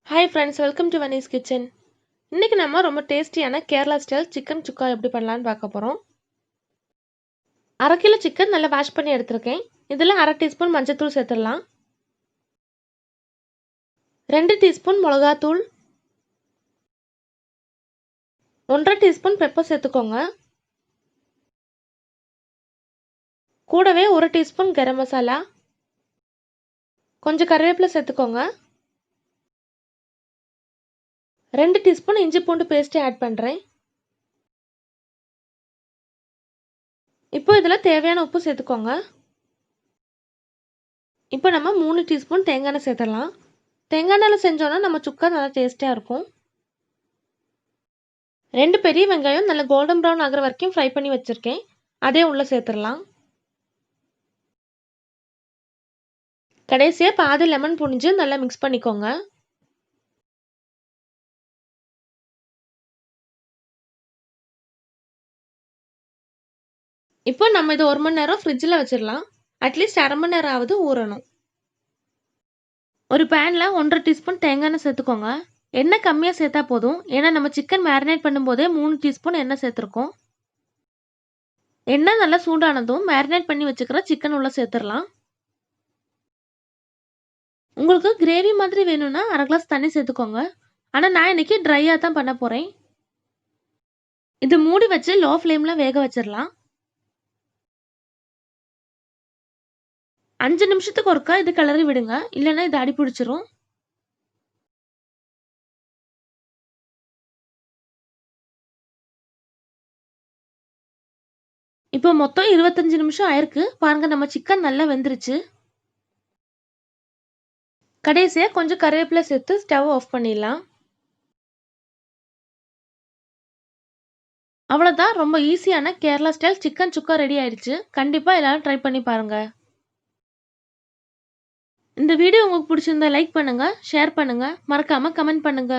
Hi friends, welcome to Vani's Kitchen. இன்னைக்கு நம்ம ரொம்ப டேஸ்டியான கேரளா ஸ்டைல் சிக்கன் சுக்கா எப்படி பண்ணலாம்னு பார்க்க போறோம். 1/2 கிலோ சிக்கன் நல்லா வாஷ் பண்ணி எடுத்துருக்கேன். இதில் 1/2 டீஸ்பூன் மஞ்சள்தூள் சேர்த்துடலாம். 2 டீஸ்பூன் மிளகாத்தூள், 1/2 டீஸ்பூன் பெப்பர் சேர்த்துக்கோங்க. கூடவே 1 டீஸ்பூன் கரம் மசாலா, கொஞ்சம் கருவேப்பிலை சேர்த்துக்கோங்க. 2 டீஸ்பூன் இஞ்சி பூண்டு பேஸ்ட் ஆட் பண்ணுறேன். இப்போ இதில் தேவையான உப்பு சேர்த்துக்கோங்க. இப்போ நம்ம 3 டீஸ்பூன் தேங்காய் எண்ணெய் சேர்த்துடலாம். தேங்காய் எண்ணெயில் செஞ்சோன்னா நம்ம சுக்கா நல்லா டேஸ்டியாக இருக்கும். 2 பெரிய வெங்காயம் நல்லா கோல்டன் ப்ரௌன் ஆகிற வரைக்கும் ஃப்ரை பண்ணி வச்சுருக்கேன். அதே உள்ளே சேர்த்துடலாம். கடைசியாக பாதி லெமன் புழிஞ்சு நல்லா மிக்ஸ் பண்ணிக்கோங்க. இப்போ நம்ம இது 1 மணி நேரம் ஃப்ரிட்ஜில் வச்சிடலாம். அட்லீஸ்ட் 1/2 மணி நேரம் ஆகுது ஊறணும். ஒரு பேனில் 1/2 டீஸ்பூன் தேங்காய் எண்ணெய் சேர்த்துக்கோங்க. எண்ணெய் கம்மியாக சேர்த்தா போதும், ஏன்னா நம்ம சிக்கன் மேரினேட் பண்ணும்போதே 3 டீஸ்பூன் எண்ணெய் சேர்த்துருக்கோம். எண்ணெய் நல்லா சூடானதும் மேரினேட் பண்ணி வச்சுக்கிற சிக்கன் உள்ள சேர்த்துடலாம். உங்களுக்கு கிரேவி மாதிரி வேணும்னா 1/2 கிளாஸ் தண்ணி சேர்த்துக்கோங்க. ஆனால் நான் இன்னைக்கு ட்ரையாக தான் பண்ண போகிறேன். இது மூடி வச்சு லோ ஃப்ளேமில் வேக வச்சிடலாம். 5 நிமிஷத்துக்கு ஒருக்கா இது கிளறி விடுங்க, இல்லைன்னா இது அடி பிடிச்சிரும். இப்போ மொத்தம் 25 நிமிஷம் ஆயிருக்கு. பாருங்க, நம்ம சிக்கன் நல்லா வெந்துருச்சு. கடைசியாக கொஞ்சம் கருவேப்பிலை சேர்த்து ஸ்டவ் ஆஃப் பண்ணிடலாம். அவ்வளோதான், ரொம்ப ஈஸியான கேரளா ஸ்டைல் சிக்கன் சுக்கா ரெடி ஆயிடுச்சு. கண்டிப்பாக எல்லாரும் ட்ரை பண்ணி பாருங்க. இந்த வீடியோ உங்களுக்கு பிடிச்சிருந்தா லைக் பண்ணுங்க, ஷேர் பண்ணுங்க, மறக்காம கமெண்ட் பண்ணுங்க.